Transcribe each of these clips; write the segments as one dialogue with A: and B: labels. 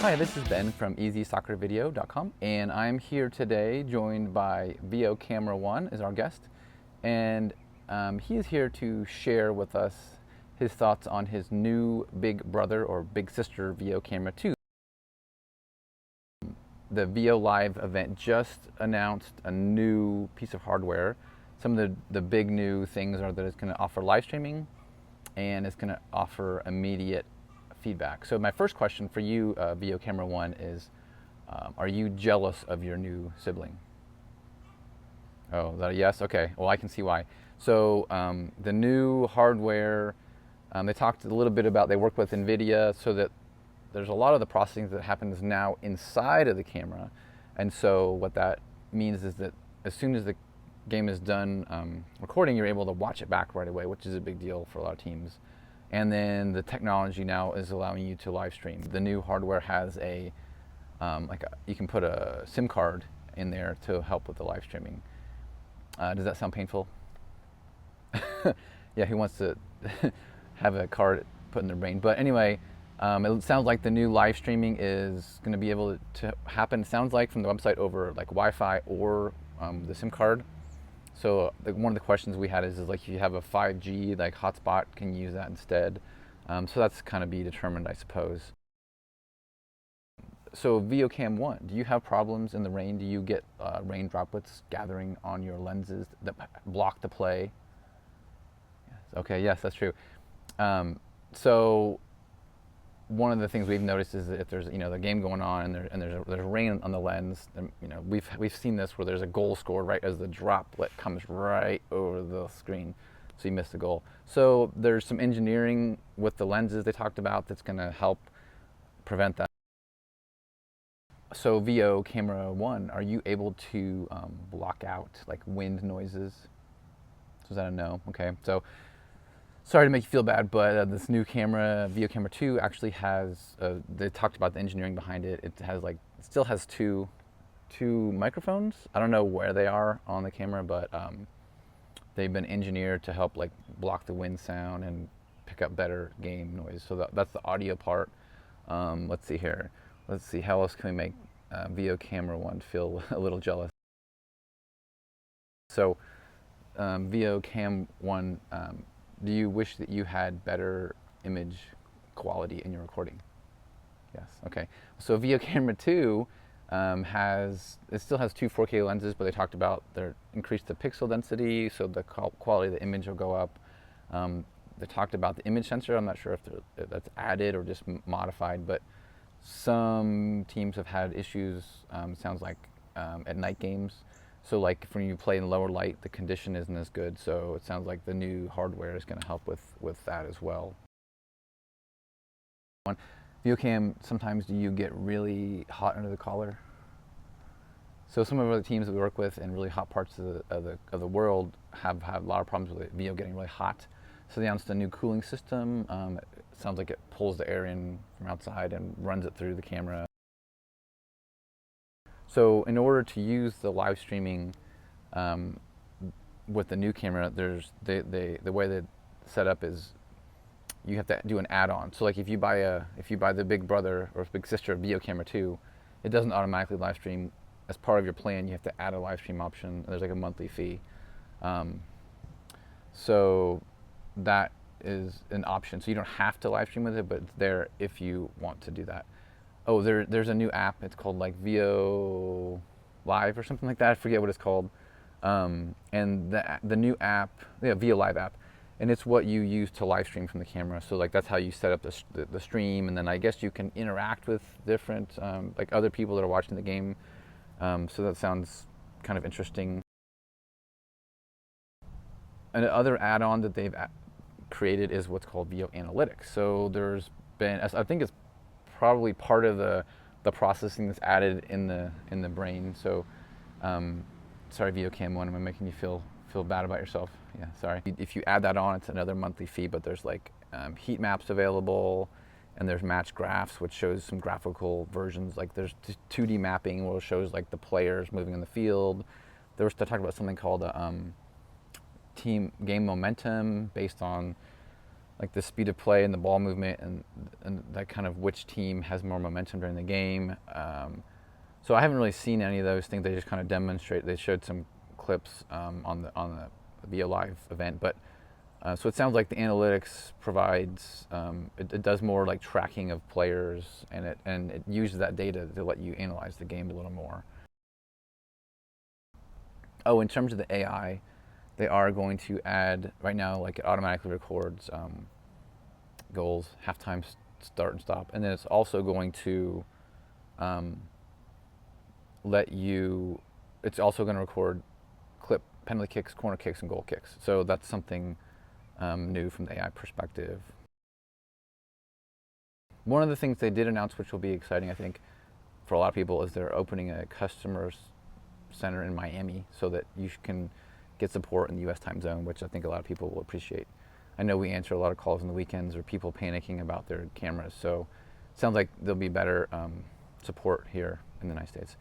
A: Hi, this is Ben from EasySoccerVideo.com, and I'm here today joined by Veo Camera 1 as our guest, and he is here to share with us his thoughts on his new big brother or big sister Veo Camera 2. The Veo Live Event just announced a new piece of hardware. Some of the big new things are that it's going to offer live streaming and it's going to offer immediate feedback. So my first question for you, Veo Camera 1, is are you jealous of your new sibling? Oh, is that a yes? Okay, well I can see why. So the new hardware, they talked a little bit about, they work with NVIDIA so that there's a lot of the processing that happens now inside of the camera. And so what that means is that as soon as the game is done recording, you're able to watch it back right away, which is a big deal for a lot of teams. And then the technology now is allowing you to live stream. The new hardware has you can put a SIM card in there to help with the live streaming. Does that sound painful? Yeah, who wants to have a card put in their brain? But anyway, it sounds like the new live streaming is going to be able to happen, sounds like, from the website over like Wi-Fi or the SIM card. So one of the questions we had is like, if you have a 5G like hotspot, can you use that instead? So that's kind of be determined, I suppose. So Veo Cam 1, do you have problems in the rain? Do you get rain droplets gathering on your lenses that block the play? Yes. Okay, yes, that's true. So one of the things we've noticed is that if there's the game going on and there's rain on the lens, and, we've seen this where there's a goal scored right as the droplet comes right over the screen, so you miss the goal. So there's some engineering with the lenses they talked about that's going to help prevent that. So Veo Camera 1, are you able to block out like wind noises? So is that a no? Okay, so sorry to make you feel bad, but this new camera, Veo Camera 2, actually has, they talked about the engineering behind it. It has it still has two microphones. I don't know where they are on the camera, but they've been engineered to help block the wind sound and pick up better game noise. So that's the audio part. Let's see here. Let's see, how else can we make Veo Camera 1 feel a little jealous? So Veo Cam 1, do you wish that you had better image quality in your recording? Yes, okay. So Veo Camera 2 still has two 4K lenses, but they talked about increased the pixel density, so the quality of the image will go up. They talked about the image sensor. I'm not sure if that's added or just modified, but some teams have had issues, sounds like, at night games. So when you play in lower light, the condition isn't as good. So it sounds like the new hardware is going to help with that as well. Veo Cam, sometimes do you get really hot under the collar? So some of the teams that we work with in really hot parts of the world have a lot of problems with Veo getting really hot. So they announced a new cooling system. It sounds like it pulls the air in from outside and runs it through the camera. So in order to use the live streaming with the new camera, the way they set up is you have to do an add-on. So if you buy the big brother or big sister of Veo Camera 2, it doesn't automatically live stream. As part of your plan, you have to add a live stream option. There's a monthly fee. So that is an option. So you don't have to live stream with it, but it's there if you want to do that. Oh, there's a new app. It's called Veo Live or something like that. I forget what it's called. And the new app, Veo Live app, and it's what you use to live stream from the camera. So that's how you set up the stream, and then I guess you can interact with different other people that are watching the game. So that sounds kind of interesting. Another add-on that they've created is what's called Veo Analytics. So there's been, I think it's probably part of the processing that's added in the brain. So sorry, Veo Cam 1, am I making you feel bad about yourself? Yeah, sorry. If you add that on, it's another monthly fee, but there's heat maps available, and there's match graphs, which shows some graphical versions. There's 2D mapping, where it shows the players moving in the field. They were talking about something called team game momentum, based on like the speed of play and the ball movement, and that kind of which team has more momentum during the game. So I haven't really seen any of those things. They just kind of demonstrate. They showed some clips on the Veo Live event, but so it sounds like the analytics provides it does more like tracking of players, and it uses that data to let you analyze the game a little more. Oh, in terms of the AI, they are going to add right now, like it automatically records goals, halftime, start and stop, and then it's also going to um, let you. It's also going to record clip penalty kicks, corner kicks, and goal kicks. So that's something new from the AI perspective. One of the things they did announce, which will be exciting, I think, for a lot of people, is they're opening a customer center in Miami so that you can get support in the U.S. time zone, which I think a lot of people will appreciate. I know we answer a lot of calls on the weekends or people panicking about their cameras, so it sounds like there'll be better support here in the United States.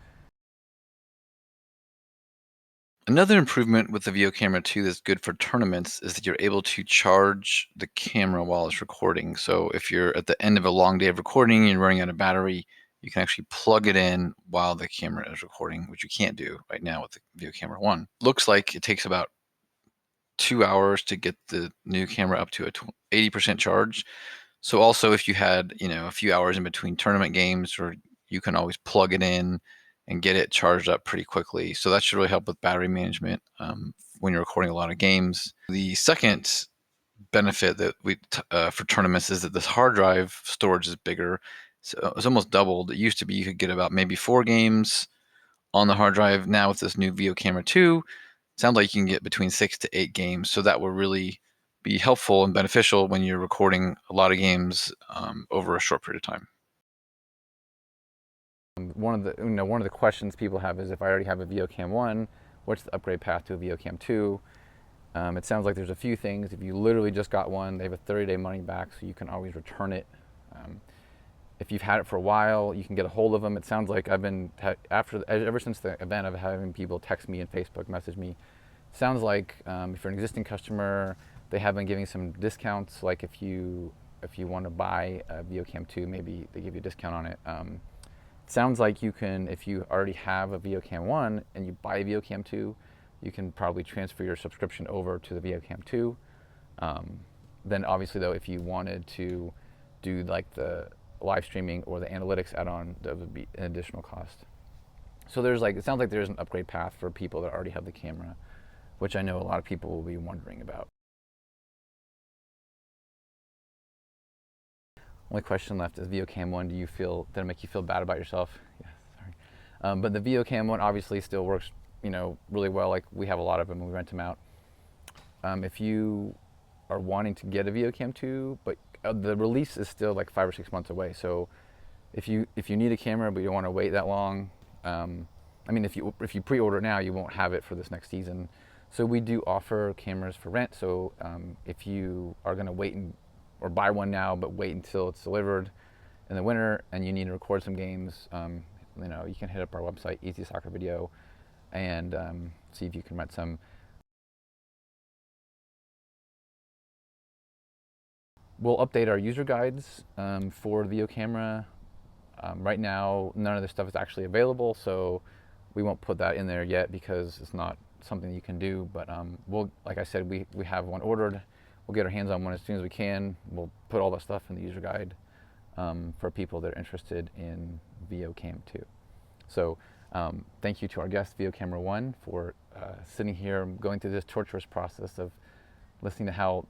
B: Another improvement with the Veo Camera 2 that's good for tournaments is that you're able to charge the camera while it's recording. So if you're at the end of a long day of recording and you're running out of battery, you can actually plug it in while the camera is recording, which you can't do right now with the Veo Camera 1. Looks like it takes about 2 hours to get the new camera up to a 80% charge. So also if you had, a few hours in between tournament games, or you can always plug it in and get it charged up pretty quickly. So that should really help with battery management when you're recording a lot of games. The second benefit that for tournaments is that this hard drive storage is bigger. So it's almost doubled. It used to be you could get about maybe 4 games on the hard drive. Now with this new Veo Camera 2, it sounds like you can get between 6 to 8 games. So that will really be helpful and beneficial when you're recording a lot of games over a short period of time.
A: One of the questions people have is, if I already have a Veo Cam 1, what's the upgrade path to a Veo Cam 2? It sounds like there's a few things. If you literally just got one, they have a 30-day money back, so you can always return it. If you've had it for a while, you can get a hold of them. It sounds like I've been ever since the event, I've having people text me and Facebook message me. Sounds like if you're an existing customer, they have been giving some discounts. Like if you want to buy a Veo Cam 2, maybe they give you a discount on it. Sounds like you can, if you already have a Veo Cam 1 and you buy a Veo Cam 2, you can probably transfer your subscription over to the Veo Cam 2. Then obviously though, if you wanted to do like the live streaming or the analytics add-on, that would be an additional cost. So it sounds like there's an upgrade path for people that already have the camera, which I know a lot of people will be wondering about. Only question left is Veo Cam 1. Did it make you feel bad about yourself? Yeah, sorry. But the Veo Cam 1 obviously still works, really well. Like we have a lot of them and we rent them out. If you are wanting to get a Veo Cam 2, but the release is still like 5 or 6 months away. So if you need a camera but you don't want to wait that long, if you pre-order it now, you won't have it for this next season. So we do offer cameras for rent. So if you are going to wait or buy one now, but wait until it's delivered in the winter and you need to record some games, you can hit up our website, Easy Soccer Video, and see if you can rent some. We'll update our user guides for the Veo camera. Right now, none of this stuff is actually available, so we won't put that in there yet because it's not something you can do. But like I said, we have one ordered. We'll get our hands on one as soon as we can. We'll put all that stuff in the user guide for people that are interested in Veo Cam 2. So thank you to our guest, Veo Camera 1, for sitting here going through this torturous process of listening to how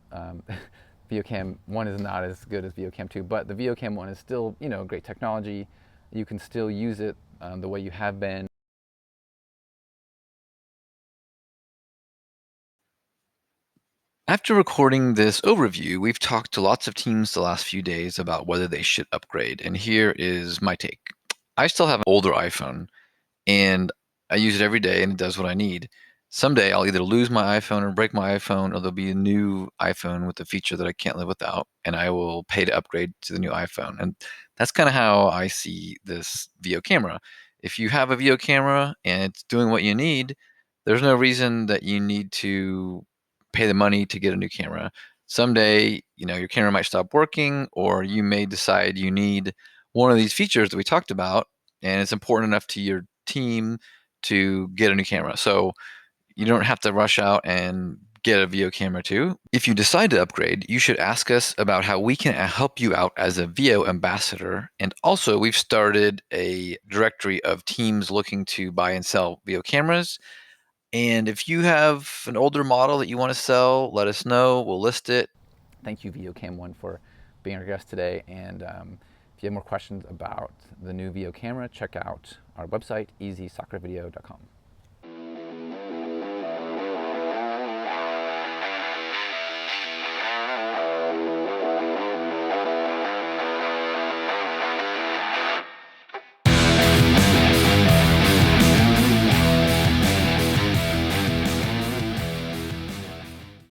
A: Veo Cam 1 is not as good as Veo Cam 2, but the Veo Cam 1 is still, great technology. You can still use it the way you have been.
B: After recording this overview, we've talked to lots of teams the last few days about whether they should upgrade, and here is my take. I still have an older iPhone, and I use it every day, and it does what I need. Someday I'll either lose my iPhone or break my iPhone, or there'll be a new iPhone with a feature that I can't live without, and I will pay to upgrade to the new iPhone. And that's kind of how I see this Veo camera. If you have a Veo camera and it's doing what you need, there's no reason that you need to pay the money to get a new camera. someday, your camera might stop working, or you may decide you need one of these features that we talked about, and it's important enough to your team to get a new camera. So you don't have to rush out and get a Veo Camera 2. If you decide to upgrade, you should ask us about how we can help you out as a Veo ambassador. And also, we've started a directory of teams looking to buy and sell Veo cameras. And if you have an older model that you want to sell, let us know. We'll list it.
A: Thank you, Veo Cam 1, for being our guest today. And if you have more questions about the new Veo camera, check out our website, easysoccervideo.com.